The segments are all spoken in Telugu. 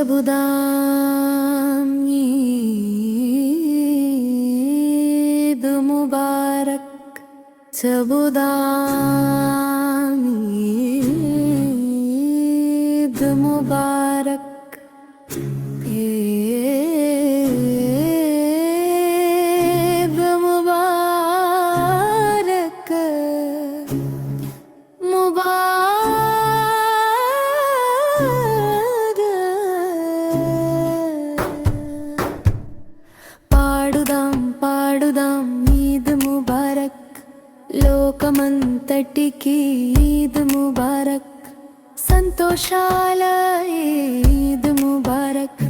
చెబుదాం ఈద్ ముబారక్ చెబుదాం ఈద్ ముబారక్ ఈద్ ముబారక్ పాడుదాం ఈద్ ముబారక్ లోకమంతటికి ఈద్ ముబారక్ సంతోషాల ఈద్ ముబారక్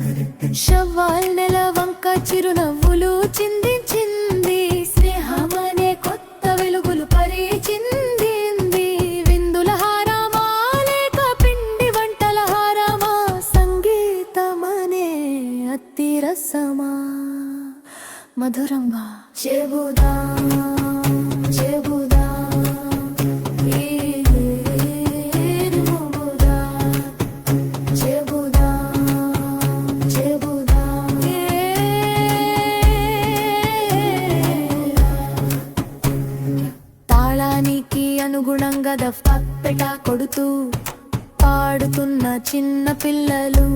షవ్వాల్ నెల వంక చిరునవ్వులు చిందించింది స్నేహమనే కొత్త వెలుగులు పరిచింది విందుల హారమా లేక పిండి వంటల హారమా సంగీతమనే అతిరసమా మధురంగా చెబుదాం ఈద్ ముబారక్ చెబుదాం తాళానికి అనుగుణంగా దఫ్ఫెట కొడుతూ పాడుతున్న చిన్న పిల్లలు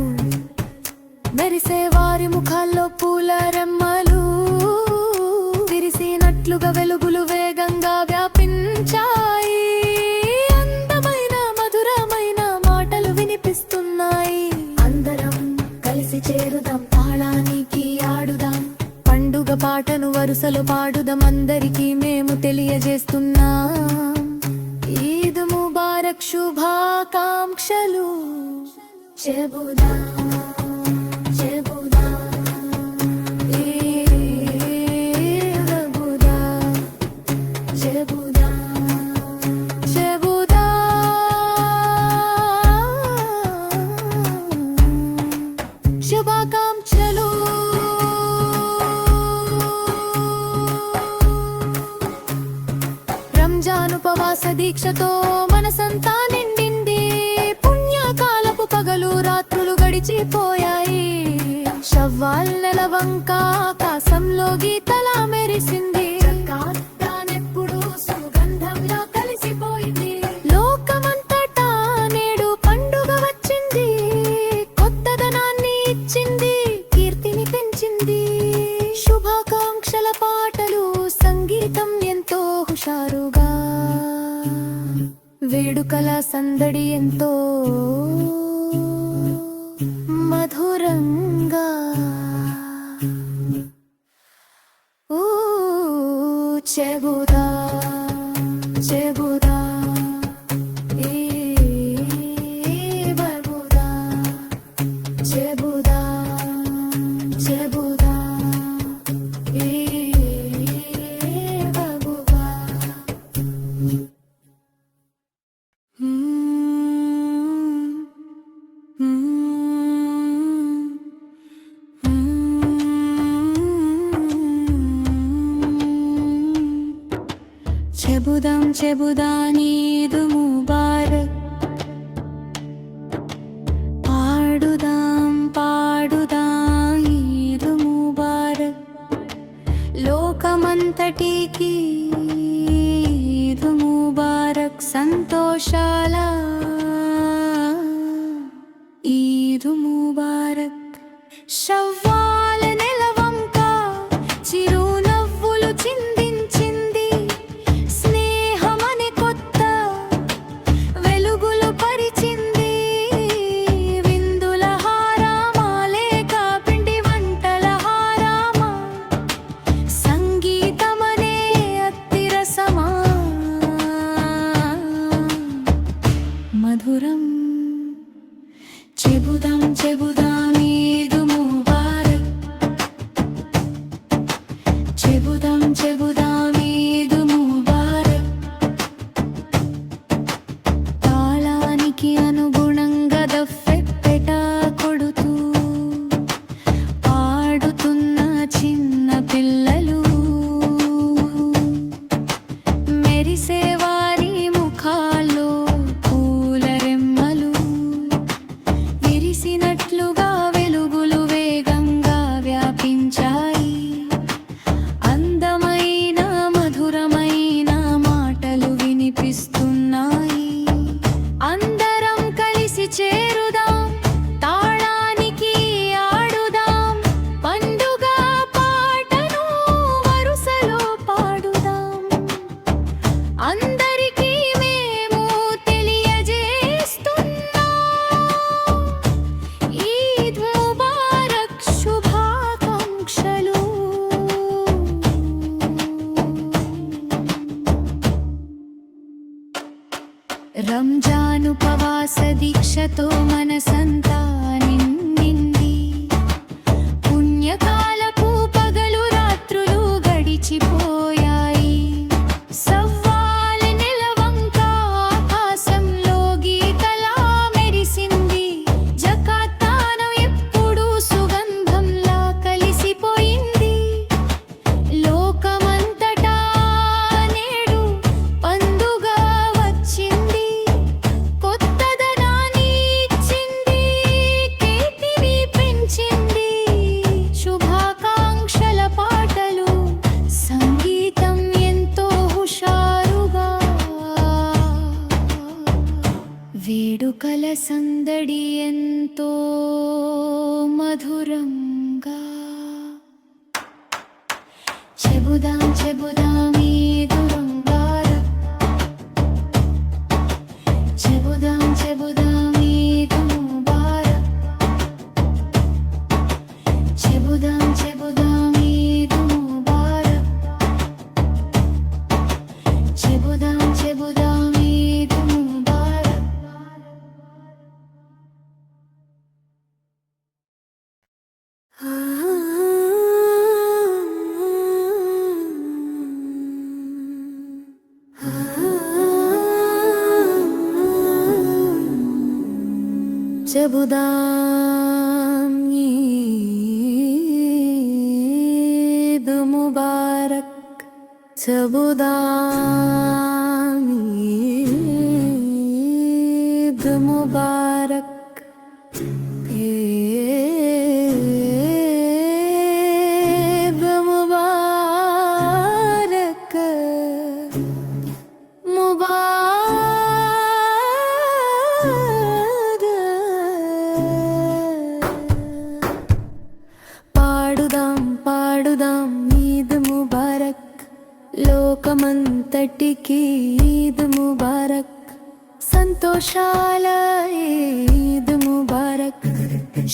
మెరిసే వారి ముఖాల్లో పూల రెమ్మలు విరిసినట్లుగా వెలుగులు వేగంగా వ్యాపించాయి అందమైన మధురమైన మాటలు వినిపిస్తున్నాయి అందరం కలిసి చేరుదాం తాళానికి ఆడుదాం పండుగ పాటను వరుసలో పాడుదాం అందరికీ మేము తెలియజేస్తున్నాం ఈద్ ముబారక్ శుభాకాంక్షలు చెబుదాం శుభాకాంక్షలు రంజాన్ ఉపవాస దీక్షతో మనసంతా నిండింది పుణ్యకాలపు పగలు రాత్రులు గడిచిపోయాయి షవ్వాల్ నెల వంక ఆకాశంలో గీతలా మెరిసింది దానెప్పుడు సుగంధంలా కలిసిపోయింది లోకమంతటా నేడు పండుగ వచ్చింది కొత్తదనాన్ని ఇచ్చింది కీర్తిని పెంచింది శుభాకాంక్షల పాటలు సంగీతం ఎంతో హుషారుగా వేడుకల సందడి ఎంతో మధురంగా చెబుదాం ఈద్ ముబారక్ చెబుదాం ఈద్ ముబారక్ చెబుదాం ఈద్ ముబారక్ పాడుదాం ఈద్ ముబారక్ లోకమంతటికి ఈద్ ముబారక్ సంతోషాల ఈద్ ముబారక్ షవ్వాల్ నెల వంక చిరునవ్వులు చిందించింది స్నేహమనే కొత్త వెలుగులు పరిచింది విందుల హారమా లేక పిండి వంటల హారమా సంగీతమనే అతిరసమా మధురం చెబుదాం ఈద్ ముబారక్ చెబుదాం ఈద్ ముబారక్ తాళానికి అనుగుణంగా దఫ్ఫెట కొడుతూ పాడుతున్న చిన్న పిల్లలు మెరిసే వారి ముఖాల్లో పూల రెమ్మలు విరిసినట్లుగా రంజానుపవాస దీక్షతో మనసంతా నిండింది. పుణ్యకాలపు పగలు రాత్రులు గడిచిపోయాయి. సవ్వాల నెలవంక ఆకాశంలో గీతలా మెరిసింది. జకాతానం ఎప్పుడు సుగంధంలా కలిసిపోయింది. లోకమంతటా నేడు పండుగ వచ్చింది. కొత్తదనాన్ని ఇచ్చింది, కీర్తిని పెంచింది. శుభాకాంక్షల పాటలు, సంగీతం ఎంతో హుషారుగా, వేడుకల సందడి ఎంతో మధురంగా. చెబుదాం చెబుదాం ఈద్ ముబారక్, చెబుదాం చెబుదాం ఈద్ ముబారక్, చెబుదాం చెబుదాం ఈద్ ముబారక్, చెబుదాం చెబుదాం ఈద్ ముబారక్. చెబుదాం ఈద్ ముబారక్, చెబుదాం ఈద్ ముబారక్. ఈద్ ముబారక్, పాడుదాం పాడుదాం ఈద్ ముబారక్. లోకమంతటికి ఈద్ ముబారక్. సంతోషాల ఈద్ ముబారక్.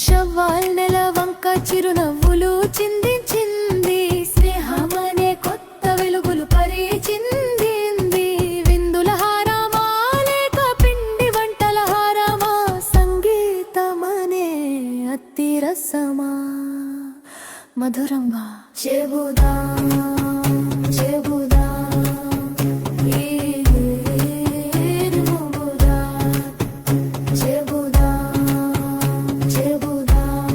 షవ్వాల్ నెలవంక చిరునవ్వులు చిందించింది. స్నేహమనే కొత్త వెలుగులు పరిచిందింది. విందుల హారమా లేక పిండి వంటల హారమా, సంగీతమనే అతిరసమా మధురంగా. చెబుదాం చెబుదాం ఈద్ ముబారక్, చెబుదాం చెబుదాం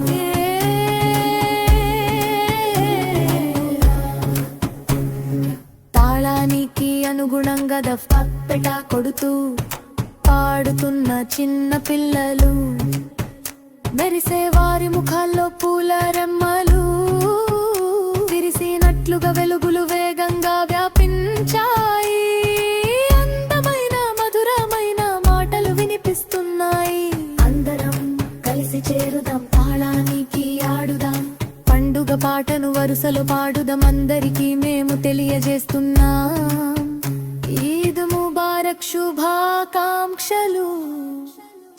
తాళానికి అనుగుణంగా దఫ్ఫపెట కొడుతూ పాడుతున్న చిన్న పిల్లలు. మెరిసే వారి ముఖాల్లో పూల రెమ్మలు. విరిసినట్లుగా వెలుగులు వేగంగా వ్యాపించాయి. అందమైన మధురమైన మాటలు వినిపిస్తున్నాయి. అందరం కలిసి చేరుదాం, తాళానికి ఆడుదాం. పండుగ పాటను వరుసలో పాడుదాం. అందరికీ మేము తెలియజేస్తున్నాం ఈద్ ముబారక్ శుభాకాంక్షలు.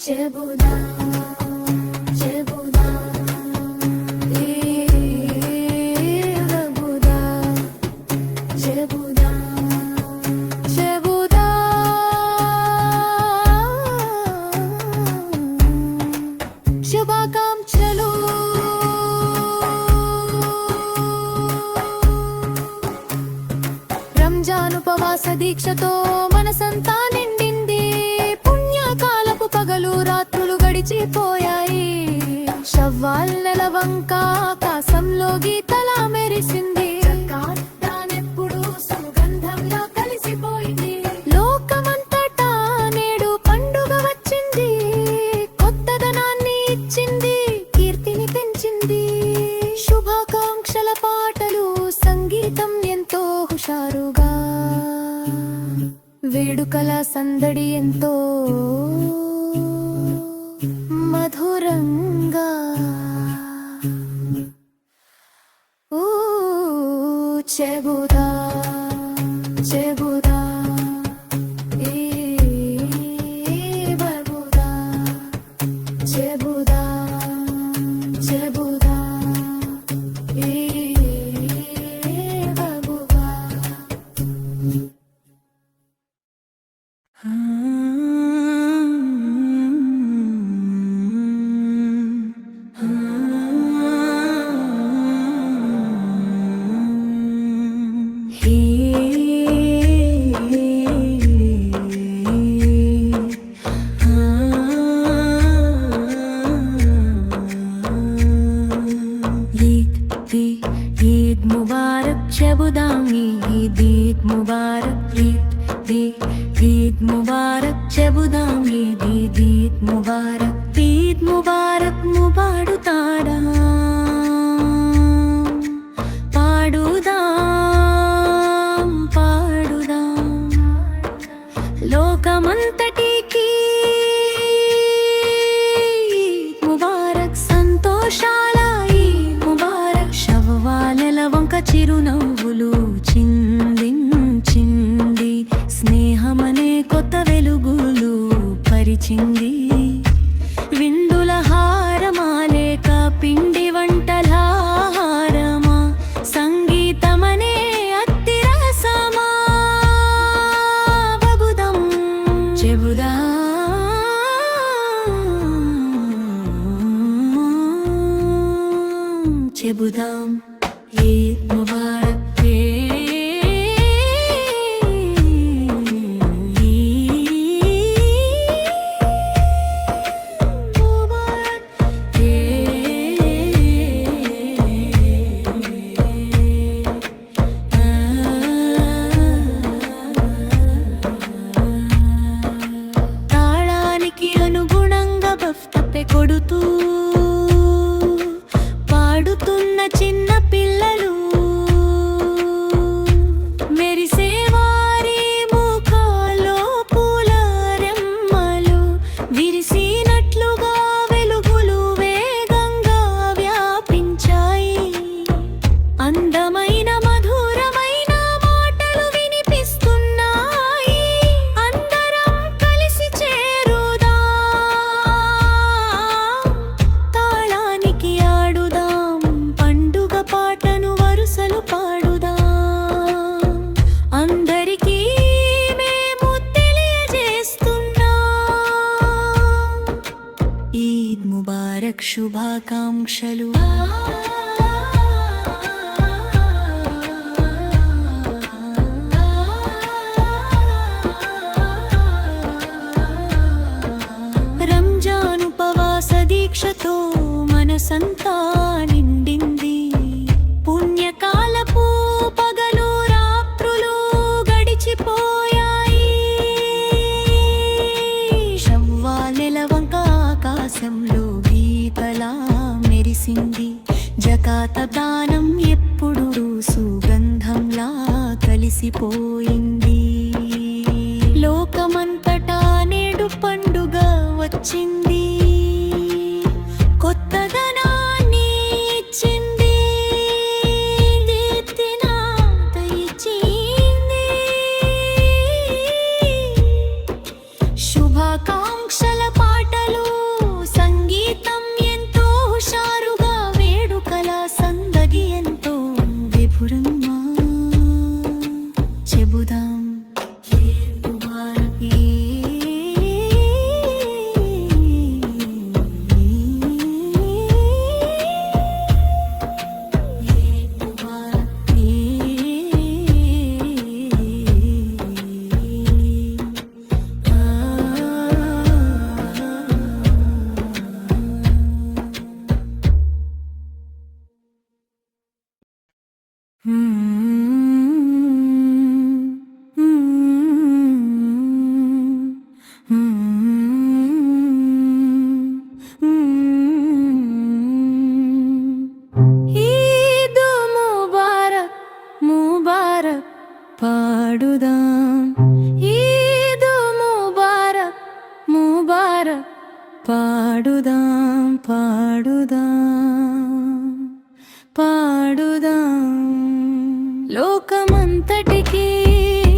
చెబుదాం చెబుదాం ఈద్ ముబారక్, చెబుదాం చెబుదాం శుభాకాంక్షలు. రంజానుపవాస దీక్షతో మనసంతా నిండింది. పుణ్యకాలపు పగలు రాత్రులు గడిచిపోయాయి. షవ్వాల్ నెలవంక ఆకాశంలో గీతలా మెరిసింది. జకాతానెప్పుడు సుగంధంలా కలిసిపోయింది. లోకమంతటా నేడు పండుగ వచ్చింది. కొత్తదనాన్ని ఇచ్చింది, కీర్తిని పెంచింది. శుభాకాంక్షల పాటలు, సంగీతం ఎంతో హుషారుగా, వేడుకల సందడి ఎంతో మధురంగా. చెబుదాం చెబుదాం ఈద్ ముబారక్, చెబుదాం చెబుదాం ఈద్ ముబారక్. చెబుదాం ఈద్ ముబారక్ ఈద్ ముబారక్ చెబుదాం ఈద్ ముబారక్ ఈద్ ముబారక్ ముబాడుతాడా పాడుదాం పాడుదాం లోకమంతటికి ముబారక్ సంతోషాల ఈద్ ముబారక్ శవ్వాలెల వంక చిరునవ్వులు చిందించింది స్నేహమనే కొత్త వెలుగులు పరిచింది విందుల హారమాలేక పిండి వంటల హారమా సంగీతమనే అత్తిరసమా బబుదం చెబుదాం ఈద్ ముబారక్ తాళానికి అనుగుణంగా బఫ్తపె కొడుతూ పాడుతున్న చిన్న పిల్లలు మెరిసే వారి ముఖాల్లో పూల రెమ్మలు విరిసినట్లుగా వెలుగులు వేగంగా వ్యాపించాయి అందమైన మధురమైన మాటలు వినిపిస్తున్నాయి అందరం కలిసి చేరుదాం తాళానికి ఆడుదాం పండుగ పాటను వరుసలు పాడుదాం అందరికీ మేము తెలియజేస్తున్నాం ఈద్ ముబారక్ శుభాకాంక్షలు రంజాన్ ఉపవాస దీక్షతో మనసంతా నిండింది పుణ్యకాలపు పగలు రాత్రులు గడిచిపోయాయి శవ్వాలెల వంక ఆకాశంలో గీతలా మెరిసింది జకాత దానం ఎప్పుడు సుగంధంలా కలిసిపోయింది లోకమంతటా నేడు పండుగ వచ్చింది కొత్తదనాన్ని ఇచ్చింది దీప్తినాత ఇచ్చింది శుభాకాంక్షల పాటలు సంగీతం ఎంతో హుషారుగా వేడుకల సందడి ఎంతో విపురంగా చెబుదాం ఈద్ ముబారక్ ఈద్ ముబారక్ ముబారక్ పాడుదాం ఈద్ ముబారక్ ముబారక్ పాడుదాం పాడుదాం పాడుదాం లోకమంతటికి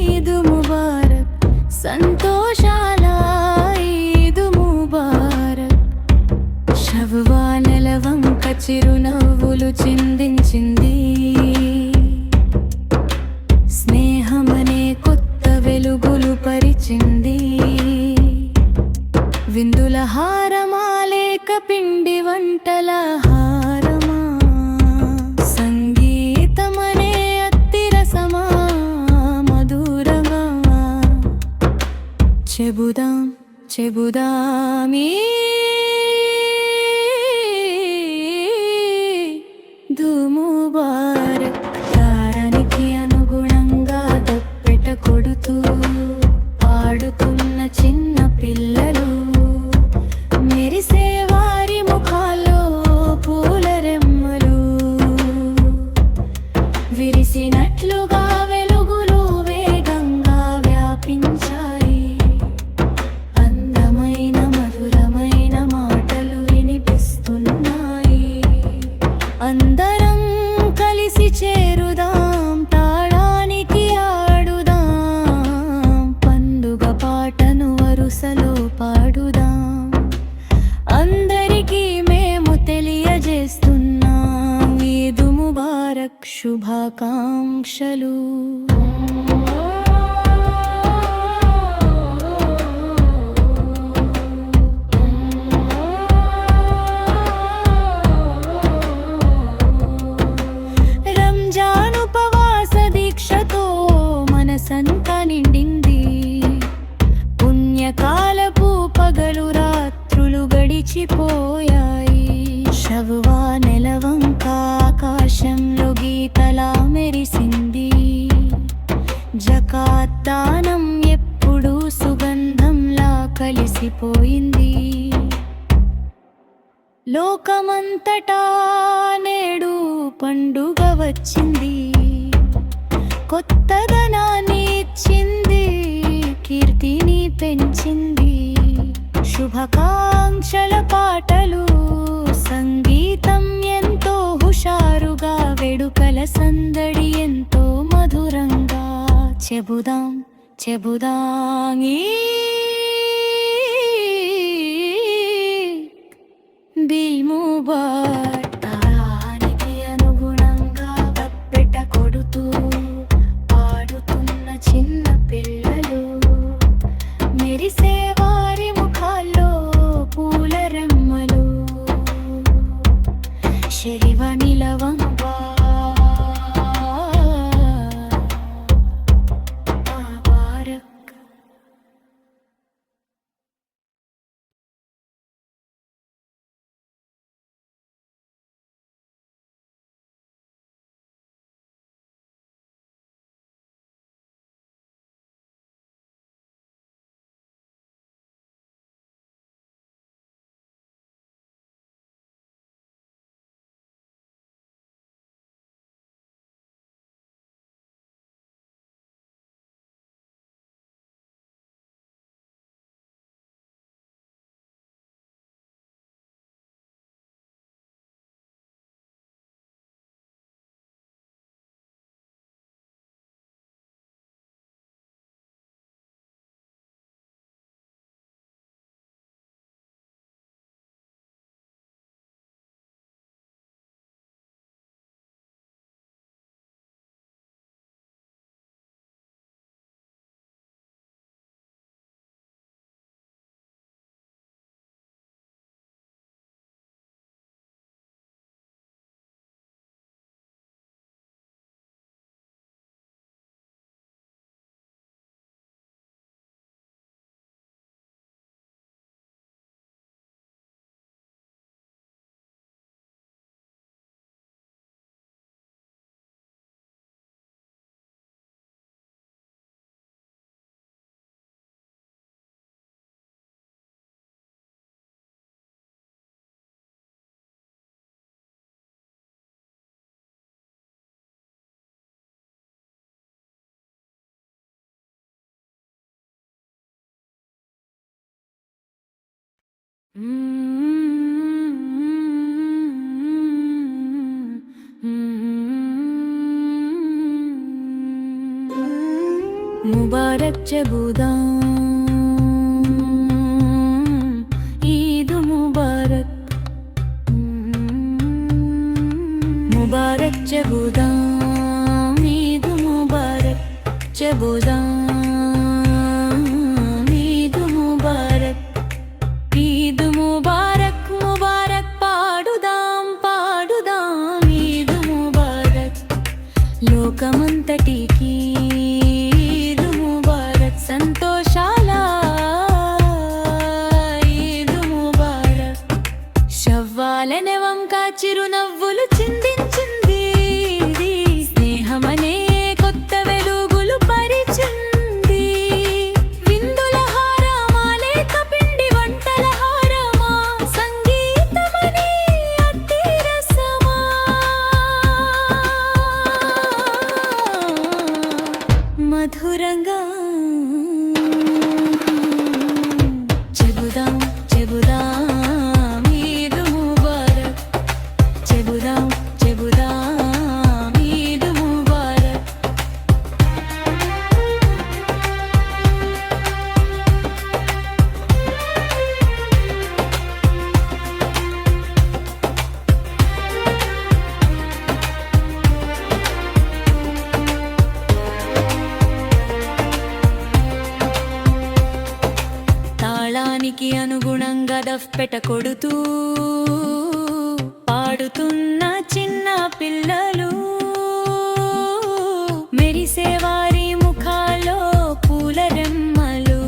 ఈద్ ముబారక్ సంతోషాల ఈద్ ముబారక్ శవ్వాలెల వంక చిరునవ్వులు చిందించింది స్నేహమనే కొత్త వెలుగులు పరిచింది విందుల హారమాలేక పిండి వంటల హారమా సంగీతమనే అత్తిరసమా మధురమా చెబుదాం చెబుదాం ఈద్ ముబారక్ తారానికి కొడుతూ పాడుతున్న చిన్న పిల్లలు, మెరిసే వారి ముఖాల్లో పూల రెమ్మలు, విరిసినట్లుగా వెలుగులు వేగంగా వ్యాపించాయి. అందమైన మధురమైన మాటలు వినిపిస్తున్నాయి. అందరం కలిసి చేరుదాం, తాళానికి ఆడుదాం, పండుగ పాటను వరుసలో పాడుదాం. అందరికీ మేము తెలియజేస్తున్నాం ఈద్ ముబారక్ శుభాకాంక్షలు. మనసంతా నిండింది, పుణ్యకాలపు పగలు రాత్రులు గడిచిపోయాయి. శవ్వా నెలవంక ఆకాశంలో గీతలా మెరిసింది. జకాత్ దానం ఎప్పుడూ సుగంధంలా కలిసిపోయింది. లోకమంతటా నేడు పండుగ వచ్చింది. కొత్తదనాన్ని ఇచ్చింది, కీర్తిని పెంచింది. శుభాకాంక్షల పాటలు, సంగీతం ఎంతో హుషారుగా, వేడుకల సందడి ఎంతో మధురంగా. చెబుదాం చెబుదాం ఈద్ ముబారక్. తాళానికి అనుగుణంగా తప్పెట కొడుతూ చిన్న పిల్లలు, మెరిసే వారి ముఖాల్లో పూల రెమ్మలు, శివ నిలవంగా ముబారక్. ముబారక్ చెబుదాం ఈద్ ముబారక్. ముబారక్ చెబుదాం ఈద్ ముబారక్. చెబుదాం ఈద్ ముబారక్. ఈద్ ముబారక్ ముబారక్ పాడుదాం పాడుదాం ఈద్ ముబారక్. లోకమంతటికి సంతోషాల ఈద్ ముబారక్. శవ్వాల నెవంక చిరునవ్వులు చిందించింది. స్నేహమనే కొత్త వెలుగులు పరిచింది. సంబరంగా చెబుదాం చెబుదాం ఈద్ ముబారక్ చెబుదాం చెబుదాం ఈద్ ముబారక్ తాళానికి అనుగుణంగా దఫ్పెట కొడుతూ పాడుతున్న చిన్న పిల్లలు, మెరిసేవారి ముఖాల్లో పూల రెమ్మలు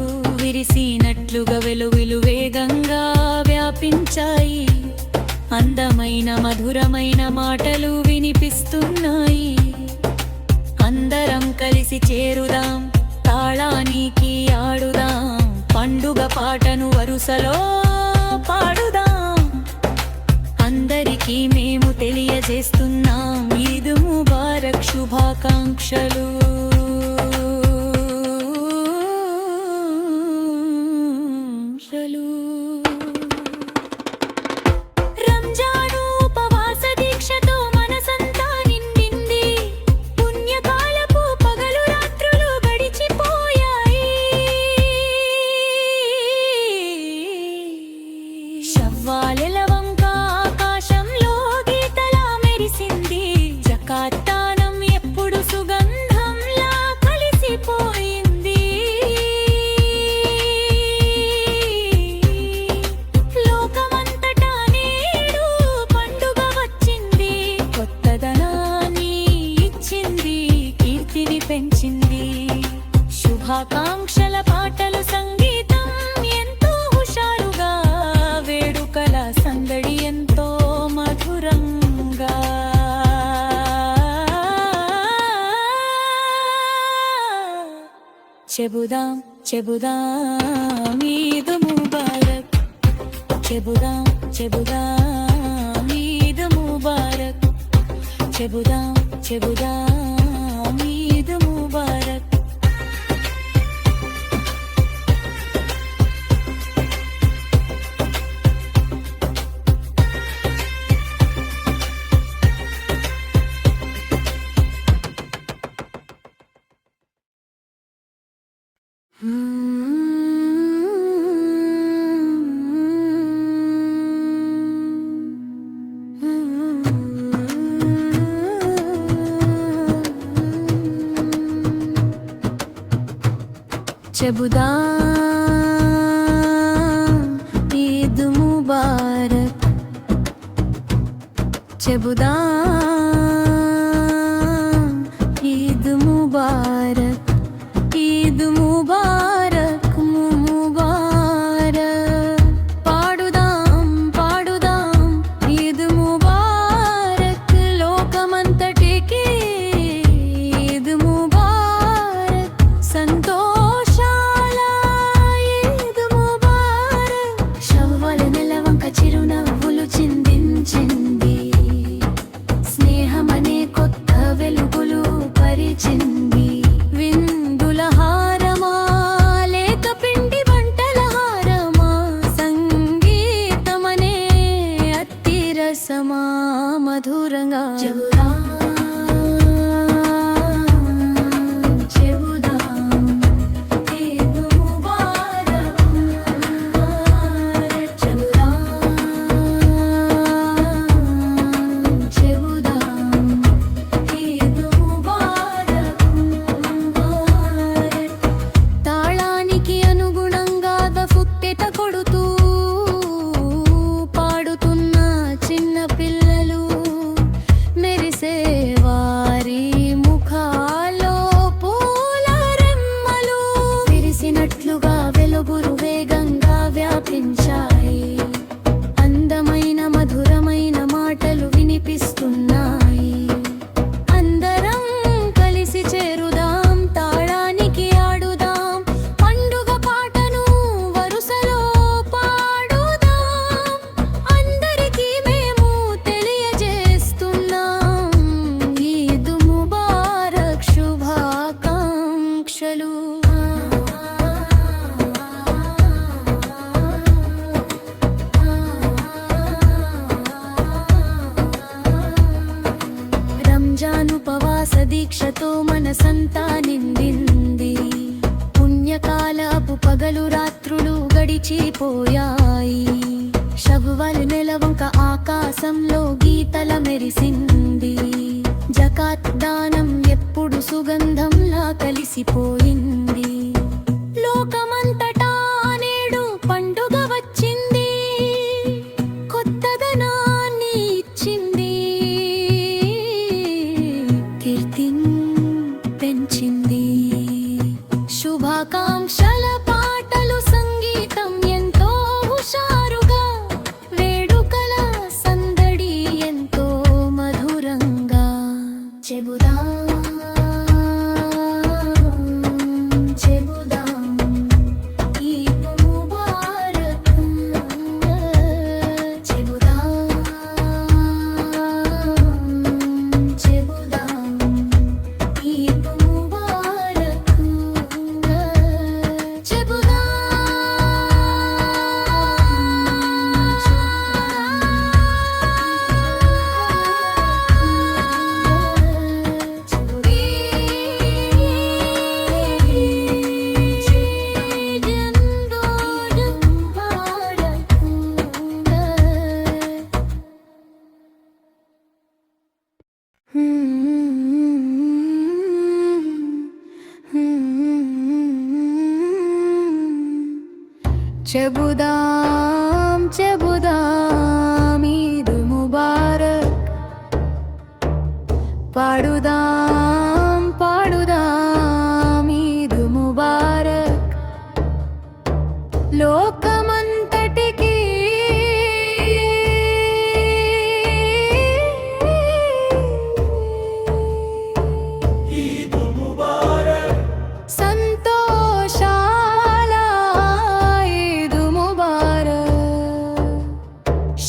విరిసినట్లుగా వెలుగులు వేగంగా వ్యాపించాయి. అందమైన మధురమైన మాటలు వినిపిస్తున్నాయి. అందరం కలిసి చేరుదాం, తాళానికి ఆడుదాం, పండుగ పాటను వరుసలో పాడుదాం. అందరికీ మేము తెలియజేస్తున్నాం ఈద్ ముబారక్ శుభాకాంక్షలు. రంజాను ఉపవాస దీక్షతో మనసంతా నిండింది. పుణ్యకాలపు పగలు రాత్రులు గడిచిపోయాయి. షవ్వాలెల వంక ఆకాశంలో గీతలా మెరిసింది. జకాత్ దానం ఎప్పుడు సుగంధంలా కలిసిపోయింది. లోకమంతటా నేడు పండుగ వచ్చింది. కొత్తదనాన్ని ఇచ్చింది, కీర్తిని పెంచింది. శుభాకాంక్షల పాటలు సంగీతం ఎంతో హుషారుగా, వేడుకల సందడి ఎంతో మధురంగా. చెబుదాం చెబుదాం ఈద్ ముబారక్ చెబుదాం చెబుదాం ఈద్ ముబారక్ చెబుదాం చెబుదాం ఈద్ ముబారక్. చెబుదాం ఈద్ ముబారక్ చెబుదాం ఈద్ ముబారక్ ఈద్ ముబారక్ ముబారక్. పాడుదాం పాడుదాం ఈద్ ముబారక్, లోకమంతటికి ఈద్ ముబారక్. సంతోషాల ఈద్ ముబారక్. షవ్వాల నెల వంక చిరునవ్వులు చిందించింది. ఉపవాస దీక్షతో మనసంతా నిండింది. పుణ్యకాలపు పగలు రాత్రులు గడిచిపోయాయి. షవ్వల్ నెలవంక ఆకాశంలో గీతల మెరిసింది. జకాత్ దానం ఎప్పుడు సుగంధంలా కలిసిపోయింది. లోకమంతటా నేడు పండుగ వచ్చింది. కొత్తదనాన్ని ఇచ్చింది. కీర్తిని పెంచింది. శుభాకాంక్షల పాటలు సంగీతం ఎంతో హుషారుగా. వేడుకల సందడి ఎంతో మధురంగా. చెబుదాం చెబుదాం ఈద్ ముబారక్. చెబుదాం చెబుదాం ఈద్ ముబారక్. చెబుదాం చెబుదాం చెబుదాం ఈద్ ముబారక్. పాడుదాం పాడుదాం ఈద్ ముబారక్. లోకమంతటికి సంతోషాల ఈద్ ముబారక్.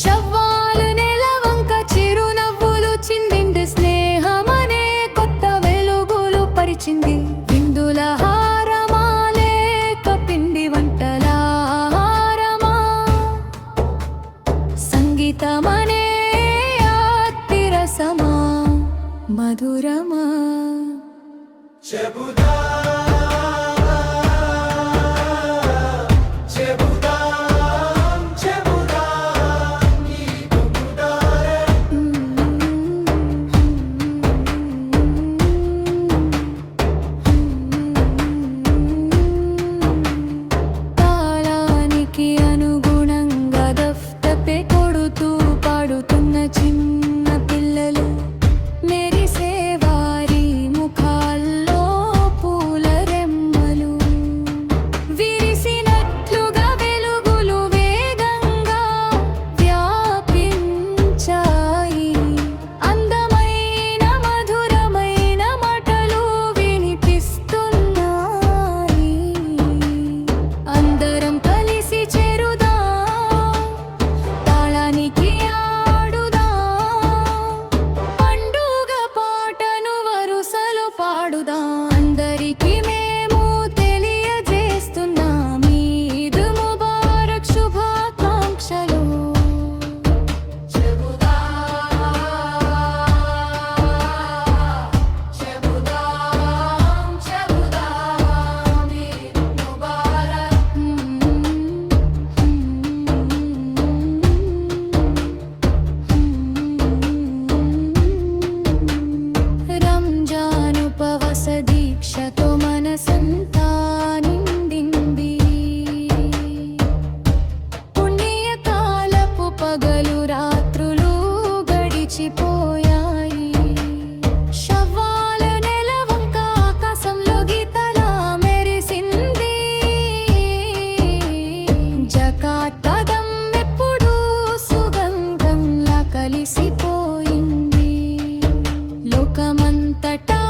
షవ్వాల్ నెలవంక చిరునవ్వులు చిందింది. స్నేహమనే కొత్త వెలుగులు పరిచింది. విందుల హారమా లేక పిండి వంటల హారమా. సంగీతమనే అతిరసమా మధురమా. తాళానికి అనుగుణంగా దఫ్తపే కొడుతూ పాడుతున్న చిన్న పిల్లలు. మెరిసే వారి ముఖాల్లో పూల రెమ్మలు. విరిసినట్లుగా వెలుగులు వేగంగా వ్యాపించాయి. అందమైన మధురమైన మాటలు వినిపిస్తున్నాయి. అందరం కలిసి చేరుదాం. తాళానికి ఆడుదాం. పండుగ పాటను వరుసలు పాడుదాం. అందరికీ మేము తెలియజేస్తున్నాం ఈద్ ముబారక్ శుభాకాంక్షలు. చెబుదాం చెబుదాం చెబుదాం ఈద్ ముబారక్. రంజాన్ ఉపవాస దీక్షతో మనసంతా నిండింది. పుణ్యకాలపు పగలు రాత్రులు గడిచిపోయాయి. షవ్వాల్ నెలవంక ఆకాశంలో గీతలా మెరిసింది. జకాత్ పదం ఎప్పుడు సుగంధంలా కలిసిపోయింది. లోకమంతటా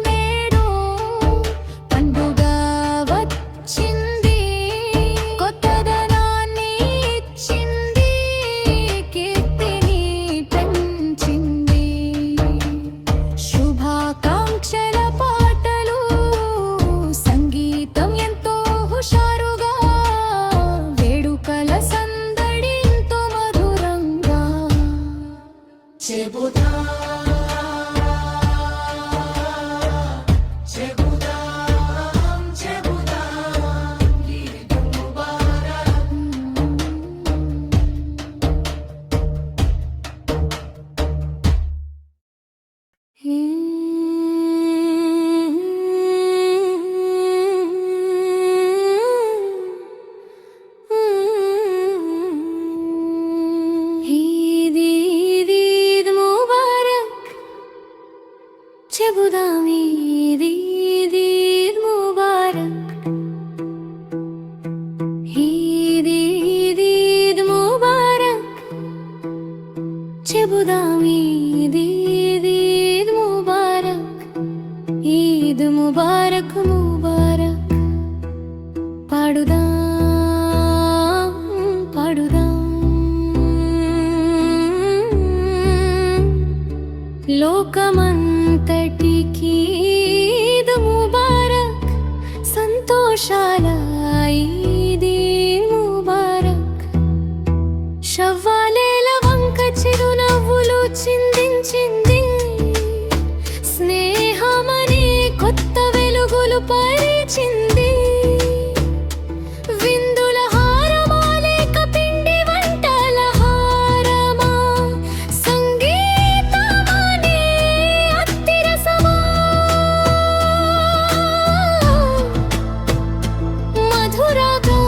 నేడు పండుగ వచ్చింది. కొత్తదనాన్ని ఇచ్చింది. కీర్తిని పెంచింది. శుభాకాంక్షల పాటలు సంగీతం ఎంతో హుషారుగా. వేడుకల సందడి ఎంతో మధురంగా. చెబుదాం చెబుదాం ఈద్ ఈద్ ముబారక్ ఈద్ ముబారక్ చెబుదాం ఈద్ ముబారక్ ఈద్ ముబారక్ ముబారక్ పాడుదాం పాడుదాం లోకమంతటికి ఈద్ ముబారక్ సంతోషాల ఈద్ ముబారక్ షవ్వాలేల వంక చిరునవ్వులు చిందించింది స్నేహమనే కొత్త వెలుగులు పరిచింది విందుల హారమా లేక పిండి వంటల హారమా సంగీతమనే అత్తిరసమా మధురగా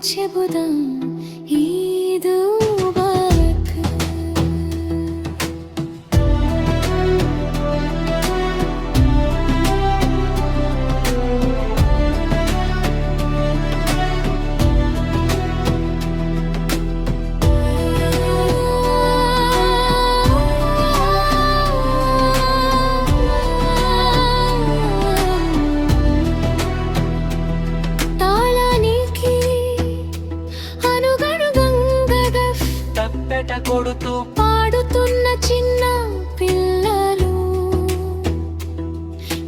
చెబుదాం ఈద్ ముబారక్ తాళానికి అనుగణుగంగగా తప్పెట కొడుతూ పాడుతున్న చిన్న పిల్లలు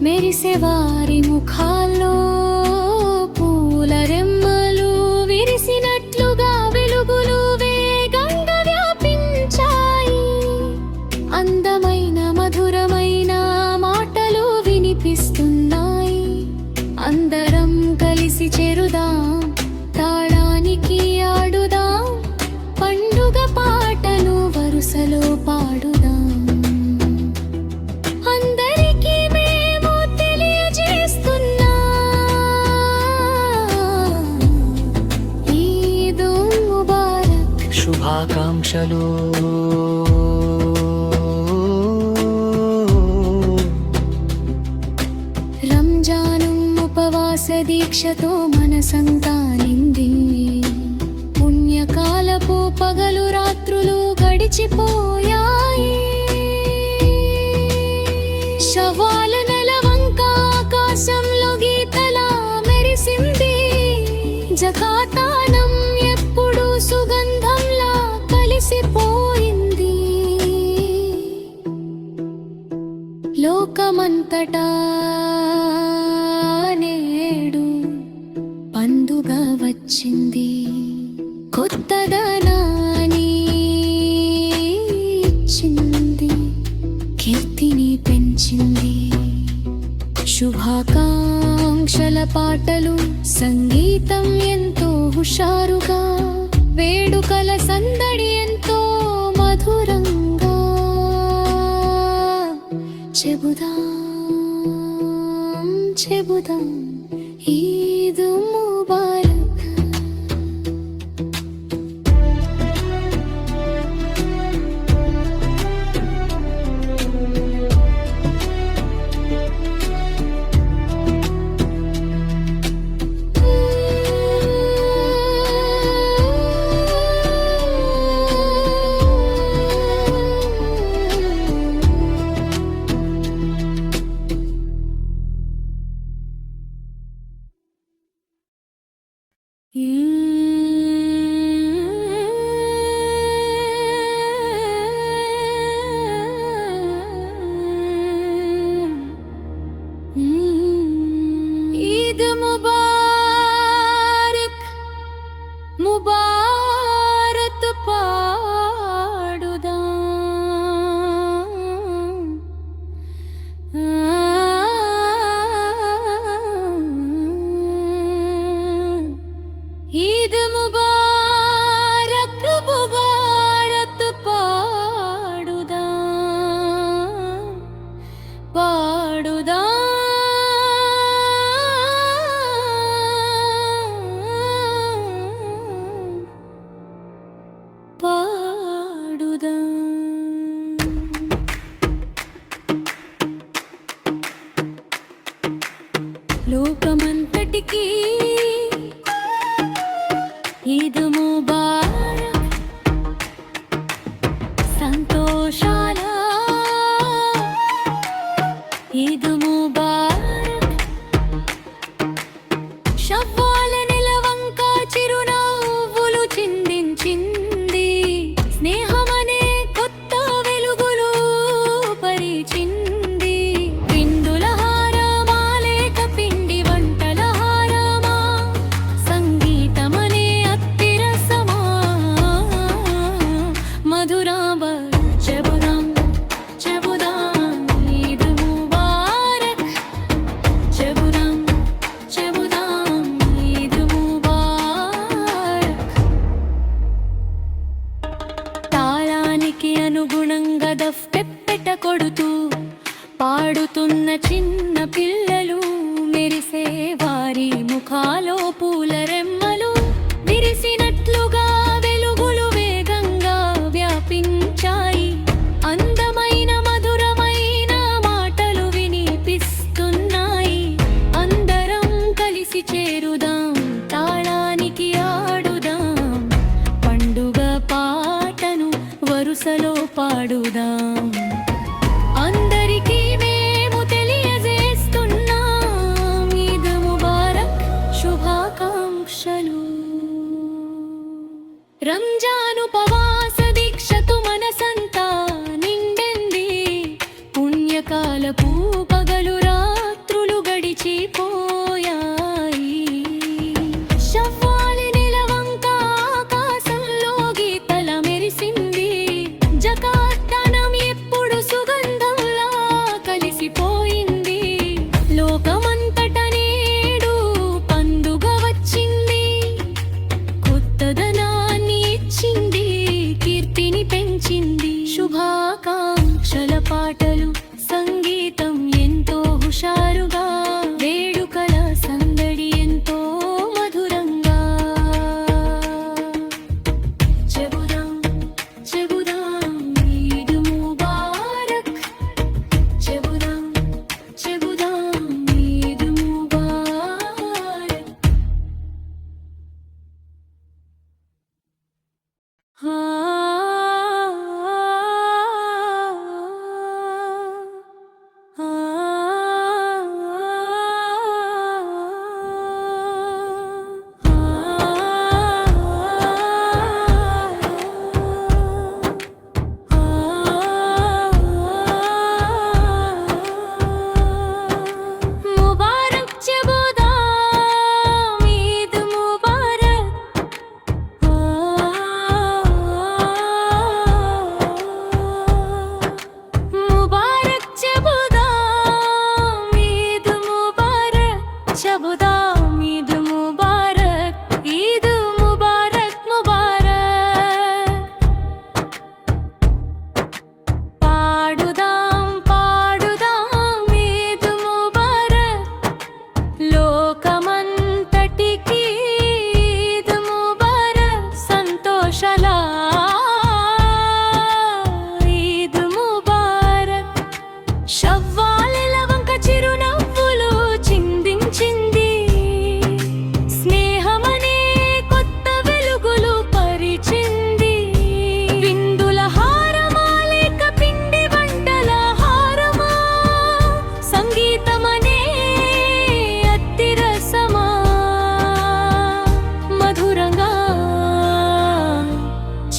మెరిసే వారి ముఖాల్లో పూల రెమ్మలు విరిసినట్లుగా వెలుగులు వేగంగా వ్యాపించాయి అందమైన మధురమైన మాటలు వినిపిస్తున్నాయి అందరం కలిసి చేరుదాం తాళానికి ఆడుదాం పండుగ పాటలు వరుసలో పాడుదాం అందరికీ మేము తెలియజేస్తున్నా ఈద్ ముబారక్ శుభాకాంక్షలు రంజాను ఉపవాస దీక్షతో మనసంతా నిండి పుణ్యకాలపు పగలు రాత్రులు గడిచిపోయాయి శవ్వాల నెల వంక ఆకాశంలో గీతలా మెరిసింది జకాతానం ఎప్పుడు సుగంధంలా కలిసిపోయింది లోకమంతటా నేడు పండుగ వచ్చింది కొత్తదనాన్ని ఇచ్చింది కీర్తిని పెంచింది శుభాకాంక్షల పాటలు సంగీతం ఎంతో హుషారుగా వేడుకల సందడి ఎంతో మధురంగా చెబుదాం ఈద్ ముబారక్ పాడుదాం. లోకమంతటికీ ఈద్ ముబారక్, సంతోషాల ఈద్ ముబారక్. షవ్వాల నెలవంక చిరునవ్వులు చిందించింది, స్నేహమనే కొత్త వెలుగులు పరిచింది. విందుల హారమా లేక పిండి వంటల హారమా, సంగీతమనే అత్తిరసమా, మధురాంబ చెబుదాం చెబుదాం ఈద్ ముబారక్, చెబుదాం చెబుదాం ఈద్ ముబారక్. తాళానికి అనుగుణంగా దఫ్పెప్పెట కొడుతూ పాడుతున్న చిన్న పిల్లలు, మెరిసే వారి ముఖాలో పూల రెమ్మలు, విరిసినట్లుగా వెలుగులు వేగంగా వ్యాపించాయి. అందమైన మధురమైన మాటలు వినిపిస్తున్నాయి. అందరం కలిసి చేరుదాం, తాళానికి ఆడుదాం, పండుగ పాటను వరుసలో పాడుదాం. అందరికీ మేము తెలియజేస్తున్నాం ఈద్ ముబారక్ శుభాకాంక్షలు. రంజాను ఉపవాస దీక్షతో మనసంతా నిండింది, పుణ్యకాలపు పగలు రాత్రులు గడిచిపోయాయి. షవ్వాలి నెలవంక ఆకాశంలో గీతల మెరిసింది, జకాత్ దానం ఎప్పుడు సుగంధంలా కలిసిపోయింది. లోకమంతట నేడు పండుగ వచ్చింది, కొత్తదనాన్ని ఇచ్చింది, కీర్తిని పెంచింది. శుభాకాంక్షల పాటలు, సంగీతం ఎంతో హుషారుగా, వేడుకల సందడి ఎంతో మధురంగా. చెబుదాం చెబుదాం ఈద్ ముబారక్, చెబుదాం చెబుదాం ఈద్ ముబారక్. ఆ ముబారక్ చెబుదాం ఈద్ ముబారక్, ముబారక్ చెబుదాం ఈద్ ముబారక్, చెబుదాం ఈద్ ముబారక్, ఈద్ ముబారక్ ముబారక్. పాడుదాం పాడుదాం ఈద్ ముబారక్, లోకమంతటికీ ఈద్ ముబారక్, సంతోషాల ఈద్ ముబారక్. షవ్వాలెల వంక చిరునవ్వులు చిందించింది, స్నేహమనే కొత్త వెలుగులు పరిచింది. విందుల హారమా లేక పిండి వంటల హారమా, సంగీతమనే అత్తిరసమా, మధురంగా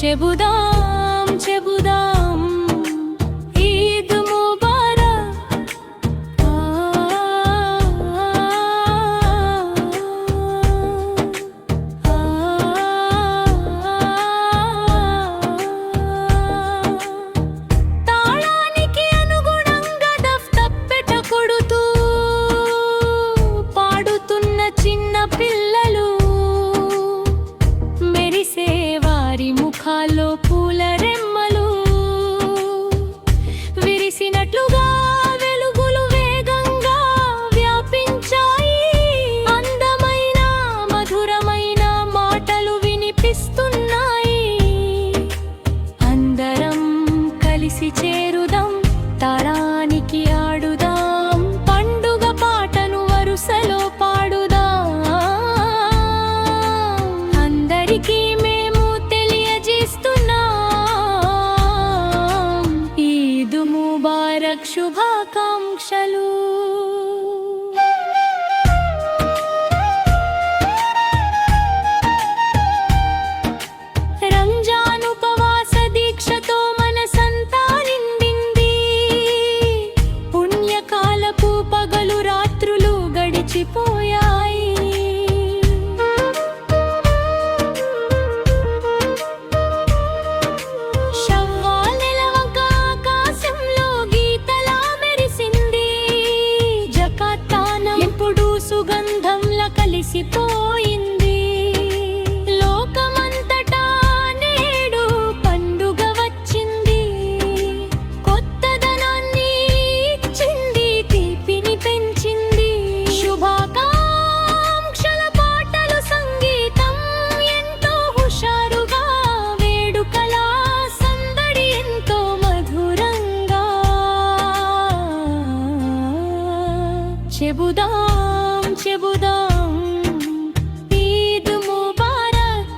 చెబుదాం చెబుదాం ఈద్ ముబారక్. తాళానికి అనుగుణంగా దఫ్తప్పెట కొడుతూ పాడుతున్న చిన్న పిల్లలు, మెరిసే వారి ముఖాల్లో పూల రెమ్మలు, విరిసినట్లుగా వెలుగులు వేగంగా వ్యాపించాయి. అందమైన మధురమైన మాటలు వినిపిస్తున్నాయి. శుభాకాంక్షలు. రంజాన్ ఉపవాస దీక్షతో మనసంతా నిండింది. పుణ్యకాలపు పగలు రాత్రులు గడిచిపోయాయి. షవ్వాల్ నెలవంక ఆకాశంలో గీతలా మెరిసింది. జకాత్ దానం ఎప్పుడూ సుగంధంలా కలిసిపోయింది. లోకమంతటా నేడు పండుగ వచ్చింది. కొత్తదనాన్ని ఇచ్చింది, తీపిని పెంచింది. శుభాకాంక్షల పాటలు, సంగీతం ఎంతో హుషారుగా, వేడుకల సందడి ఎంతో మధురంగా. చెబుదాం చెబుదాం ఈద్ ముబారక్.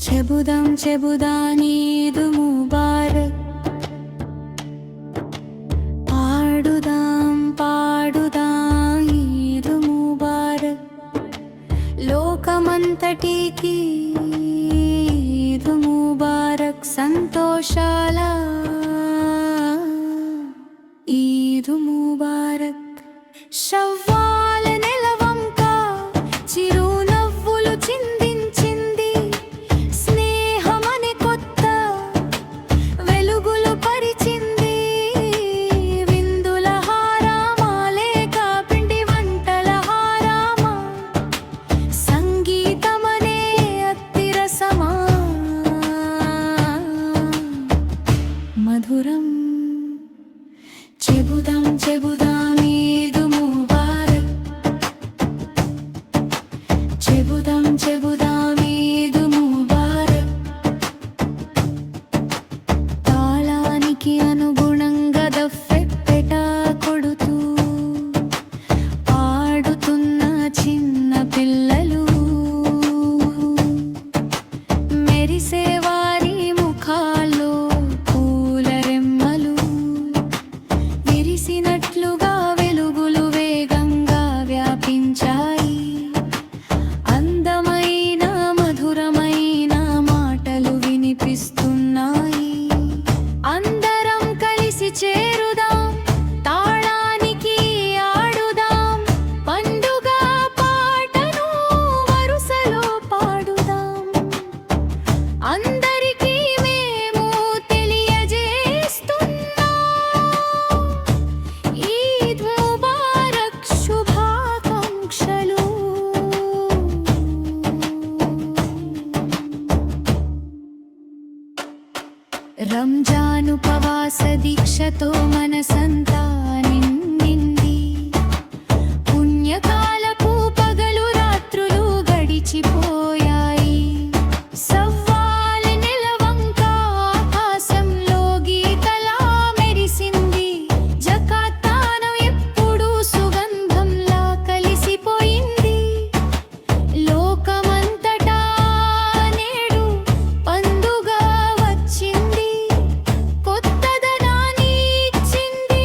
చెబుదాం చెబుదాం ఈద్ ముబారక్. పాడుదాం పాడుదాం ఈద్ ముబారక్. లోకమంతటికి ఈద్ ముబారక్. సంతోషాల ఈద్ ముబారక్. షవ్వాల్ నెలవంక చిరునవ్వులు చిందించింది. స్నేహమనే కొత్త వెలుగులు పరిచింది. విందుల హారామా లేక పిండి వంటల హారామా, సంగీతమనే అత్తిరసమా, మధురం. చెబుదాం చెబుదాం ఈద్ ముబారక్. చెబుదాం చెబుదాం ఈద్ ముబారక్. తాళానికి అనుగుణంగా దఫెప్పెట కొడుతూ పాడుతున్న చిన్న పిల్లలు. మెరిసే వారి ముఖాల్లో పూల రెమ్మలు. విరిసినట్లుగా వెలుగులు వేగంగా వ్యాపించాయి. అందమైన మధురమైన మాటలు వినిపిస్తున్నాయి. అందరం కలిసి చేరుదాం, తాళానికి ఆడుదాం. పండుగ పాటను వరుసలో పాడుదాం. అందరికీ మేము తెలియజేస్తున్నాం ఈద్ ముబారక్ శుభాకాంక్షలు. రంజాన్ ఉపవాస దీక్షతో మనసంతా నిండింది. పుణ్యకాలపు పగలు రాత్రులు గడిచిపోయాయి. సవ్వాల్ నెలవంక ఆకాశంలో గీతలా మెరిసింది. జకాత్ దానం ఎప్పుడూ సుగంధంలా కలిసిపోయింది. లోకమంతటా నేడు పండుగ వచ్చింది. కొత్తదనాన్ని ఇచ్చింది,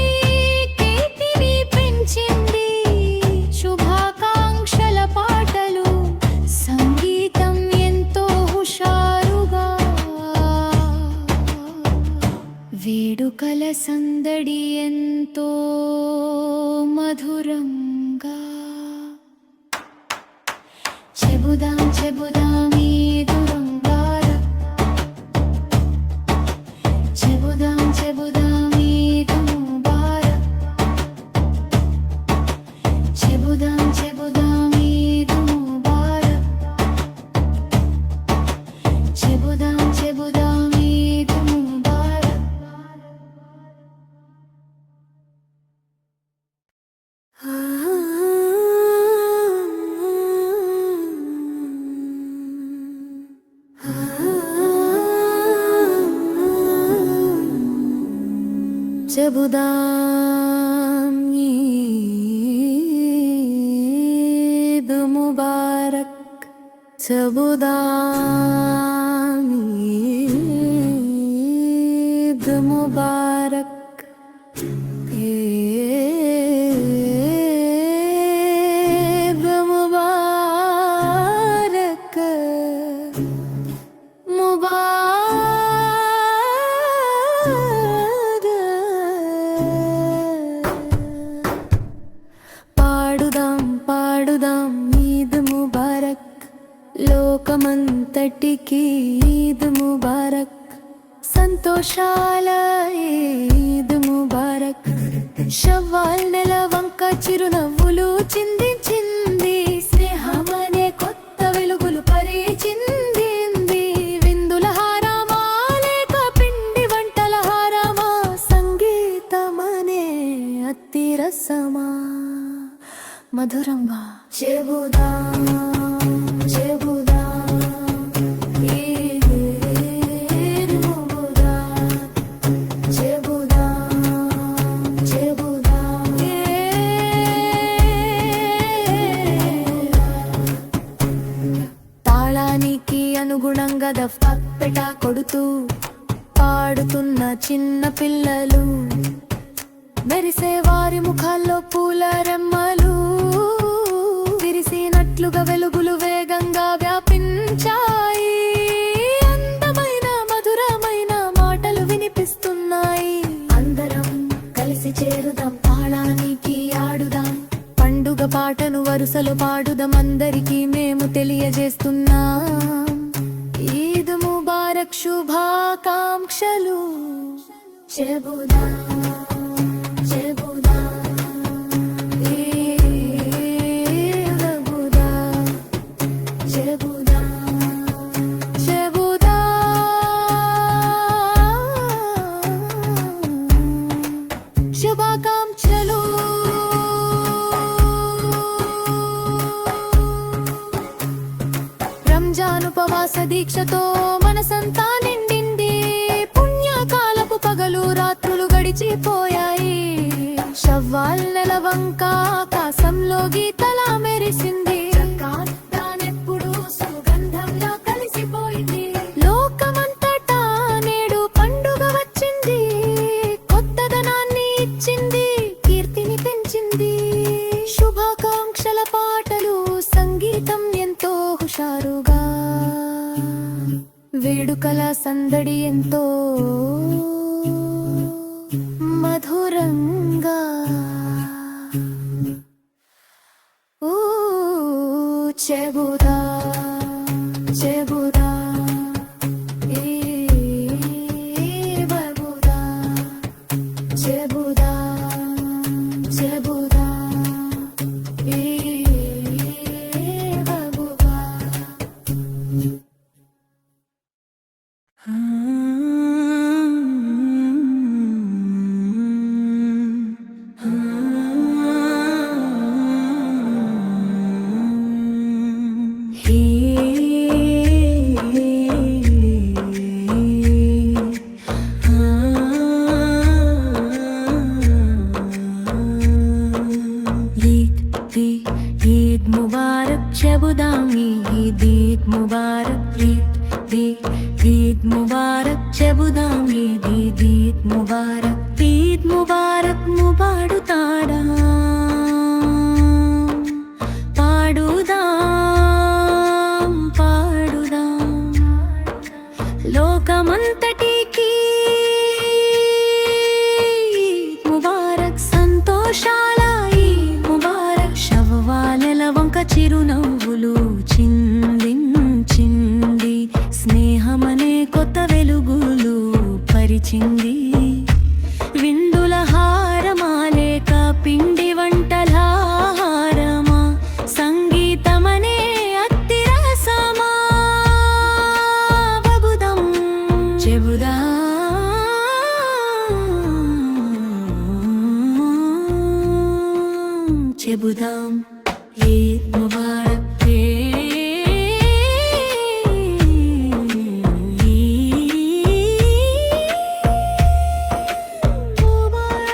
కీర్తిని పెంచింది. శుభాకాంక్షల పాటలు, సంగీతం ఎంతో హుషారుగా, వేడుకల సందడి ఎంతో మధురంగా. చెబుదాం చెబుదాం ఈద్ ముబారక్. చెబుదాం చెబుదాం ఈద్ ముబారక్. చెబుదాం చెబుదాం ఈద్ ముబారక్. చెబుదాం ఈద్ ముబారక్ చెబుదాం ఈద్ ముబారక్ ఈద్ ముబారక్ పాడుదాం పాడుదాం ఈద్ ముబారక్ లోకమంతటికి ఈద్ ముబారక్ సంతోషాల ఈద్ ముబారక్ షవ్వాల్ నెల వంక చిరునవ్వులు చిందించింది స్నేహమనే కొత్త వెలుగులు పరిచింది విందుల హారమా లేక పిండి వంటల హారమా సంగీతమనే అతిరసమా మధురంగా చెబుదాం చెబుదాం ఈద్ ముబారక్ చెబుదాం చెబుదాం తాళానికి అనుగుణంగా దఫ్ఫపెట కొడుతూ పాడుతున్న చిన్న పిల్లలు మెరిసే వారి ముఖాల్లో పూల రెమ్మలు విరిసినట్లుగా వెలుగులు వేగంగా వ్యాపించాయి అందమైన మధురమైన మాటలు వినిపిస్తున్నాయి అందరం కలిసి చేరుదాం తాళానికి ఆడుదాం పండుగ పాటను వరుసలో పాడుదాం అందరికీ మేము తెలియజేస్తున్నాం ఈద్ ముబారక్ శుభాకాంక్షలు చెబుదాం శుభాకాంక్షలు రంజాన్ ఉపవాస దీక్షతో మనసంతా నిండింది పుణ్యకాలపు పగలు రాత్రులు గడిచిపోయాయి షవ్వాల్ నెల వంక ఆకాశంలో గీతలా మెరిసింది తానెప్పుడు సుగంధంలా కలిసిపోయింది లోకమంతటా నేడు పండుగ వచ్చింది కొత్తదనాన్ని ఇచ్చింది కీర్తిని పెంచింది శుభాకాంక్షల పాటలు సంగీతం ఎంతో హుషారుగా వేడుకల సందడి ఎంతో మధురంగా చెబుదా చెబుదా బబుదా చెబుదా చెబుదా బబుదా ఈద్ ముబారక్ చెబుదాం ఈద్ ముబారక్ ఈద్ ముబారక్ చెబుదాం ఈద్ ముబారక్ ముబాడుతాడా పాడుదాం పాడుదాం లోకమంతటికి ముబారక్ సంతోషాల ముబారక్ శవ్వాలెల వంక చిరునవ్వులు చిందించింది స్నేహమనే కొత్త వెలుగులు పరిచింది విందుల హారమా లేక పిండి వంటల హారమా సంగీతమనే అతిరసమా బబుదం చెబుదా చెబుదాం ఈద్ ముబారక్ ముబారక్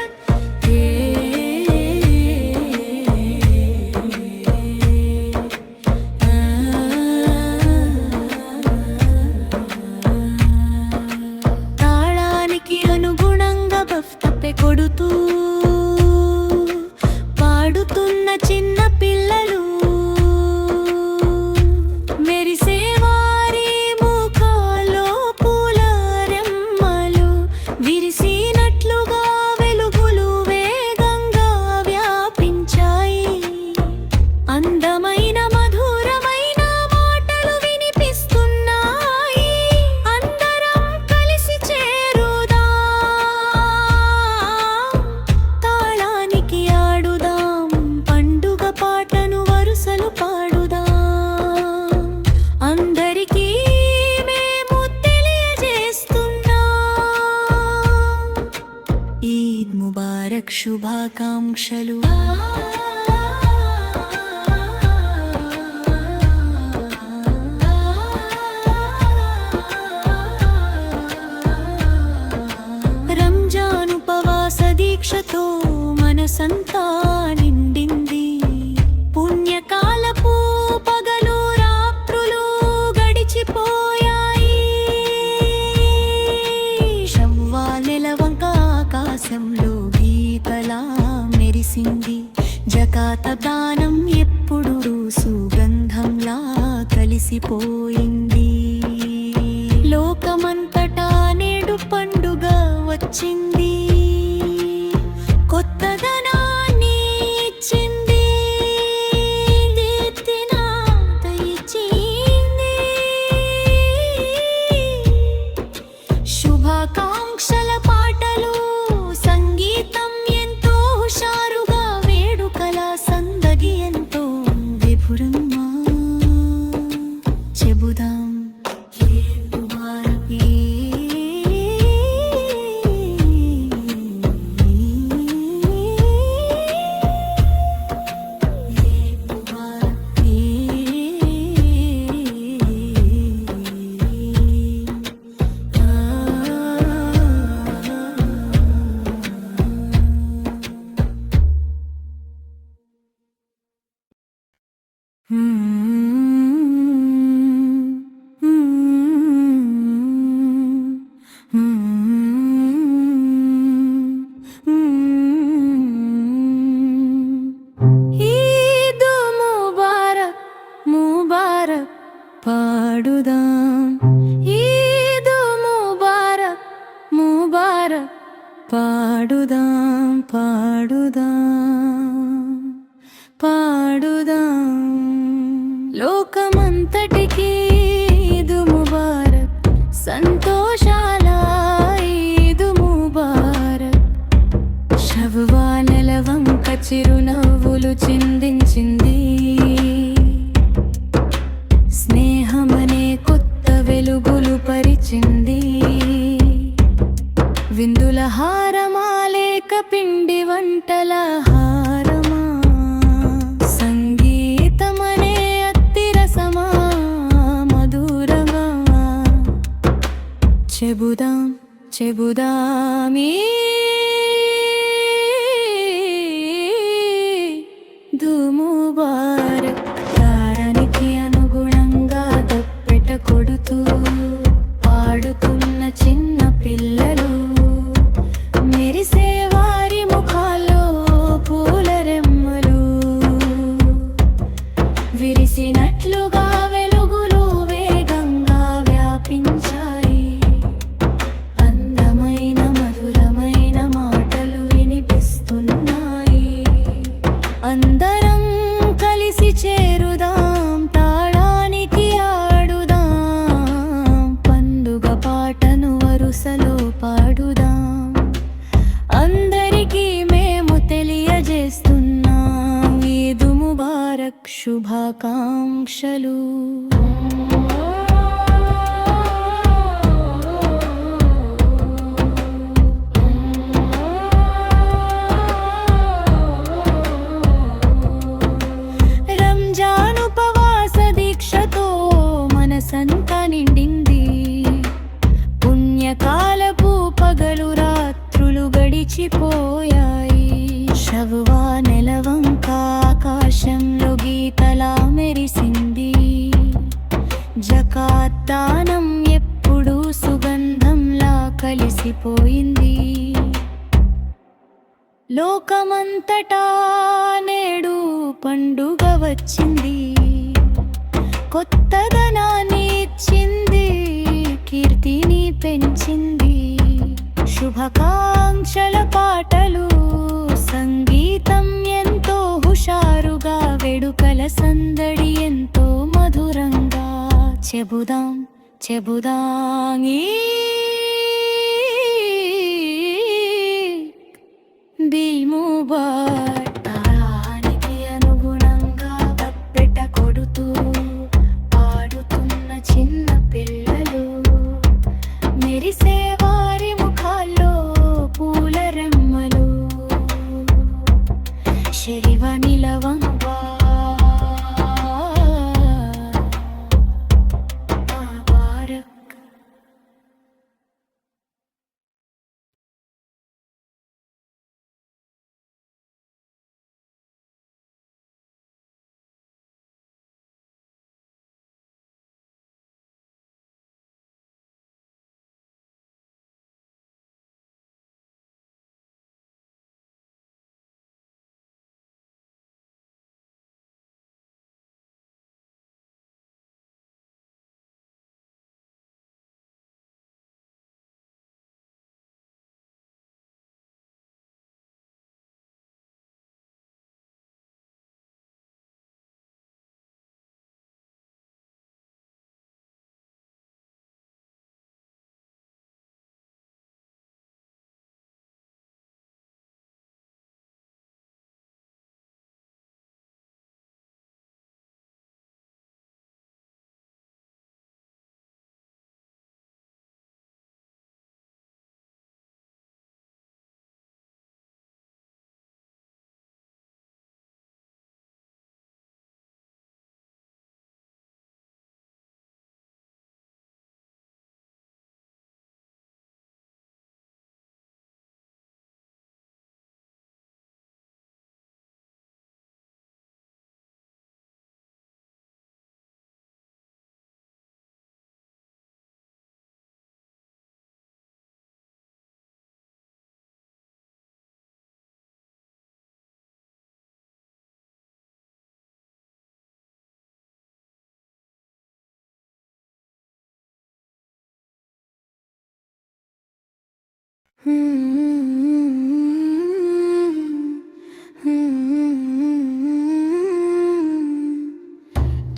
శుభాకాంక్షలు. రంజాన్ ఉపవాస దీక్షతో మనసంతా నిండింది. పుణ్యకాలపు పగలు రాత్రులు గడిచిపోయాయి. షవ్వాల్ నెలవంక ఆకాశంలో గీతలా మెరిసింది. జకాత దానం ఎప్పుడు సుగంధంలా కలిసిపోయింది. లోకమంతటా నేడు పండుగ వచ్చింది. కొత్తదనాన్ని ఇచ్చింది. దీప్తినాత ఇచ్చింది. శుభాకాంక్షల పాటలు సంగీతం ఎంతో హుషారుగా వేడుకల సందడి ఎంతో విపురంగా చెబుదాం. ఈద్ ముబారక్ ముబారక్ పాడుదాం. ఈద్ ముబారక్ ముబారక్ పాడుదాం. పాడుదాం పాడుదాం. లోకమంతటికి ఈద్ ముబారక్. సంతోషాల ఈద్ ముబారక్. షవ్వాల్ నెలవంక చిరునవ్వులు చిందించింది. స్నేహమనే కొత్త వెలుగులు పరిచింది. విందుల హారమా లేక పిండి వంటల హారమా? సంగీతమనే అత్తిరసమా మధురమా? చెబుదాం చెబుదాం ఈద్ ముబారక్. తారానికి అనుగుణంగా దప్పెట కొడుతూ పాడుతున్న చిన్న పిల్లలు. మెరిసే వారి ముఖాల్లో పూల రెమ్మలు. విరిసినట్లుగా వెలుగులు వేగంగా వ్యాపించాయి. అందమైన మధురమైన మాటలు వినిపిస్తున్నాయి. అందరం కలిసి చేరుదాం. తాళానికి ఆడుదాం. పండుగ పాటను వరుసలో పాడుదాం. అందరికీ మేము తెలియజేస్తున్నాం ఈద్ ముబారక్ శుభాకాంక్షలు. రంజాన్ ఉపవాస దీక్షతో మనసంతా నిండింది. పుణ్యకాలపు పగలు రాత్రులు గడిచిపోయాయి. షవ్వాల్ నెలవంక ఆకాశంలో గీతలా మెరిసింది. జకాత్ దానం ఎప్పుడు సుగంధంలా కలిసిపోయింది. లోకమంతటా నేడు పండుగ వచ్చింది. కొత్తదనాన్ని ఇచ్చింది. కీర్తిని పెంచింది. శుభాకాంక్షల పాటలు సంగీతం ఎంతో హుషారుగా వేడుకల సందడి ఎంతో మధురంగా చెబుదాం చెబుదాం ఈద్ ముబారక్. తారానికి అనుగుణంగా దప్పెట కొడుతూ పాడుతున్న చిన్న పిల్లలు. మెరిసే వారి ముఖాల్లో పూల రెమ్మలు. నిలవంగా ముబారక్.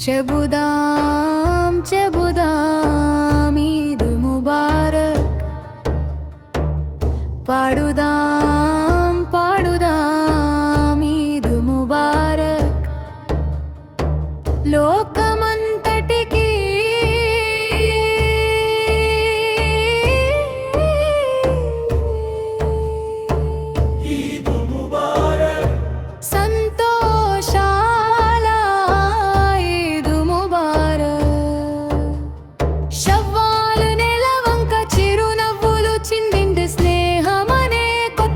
చెబుదాం చెబుదాం ఈద్ ముబారక్, పాడుదాం పాడుదాం ఈద్ ముబారక్. లోకమంతటికి సంతోషాల ఈద్ ముబారక్. షవ్వాల్ నెలవంక చిరునవ్వులు చిందింది స్నేహమనే కొత్త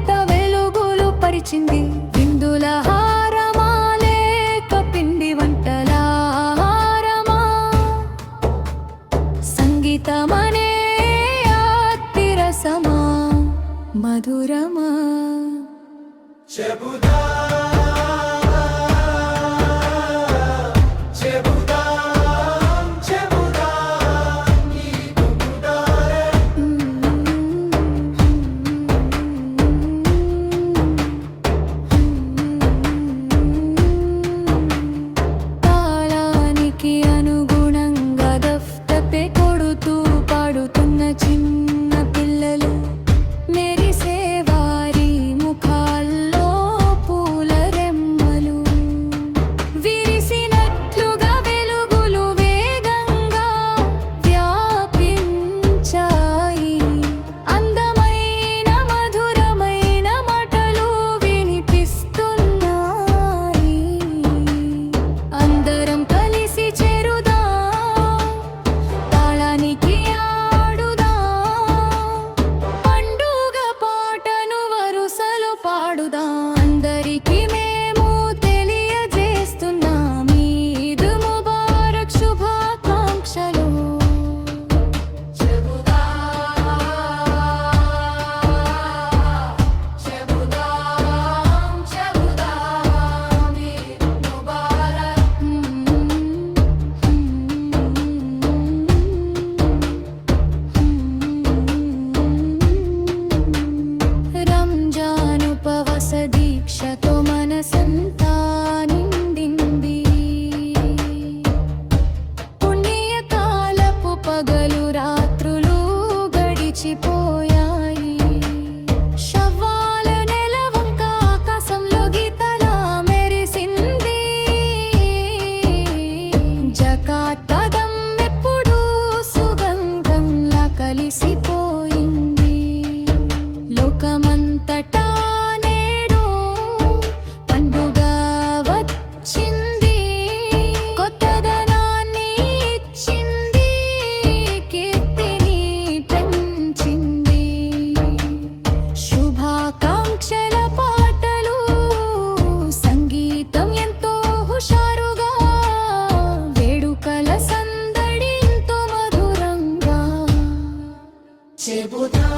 చెబుదాం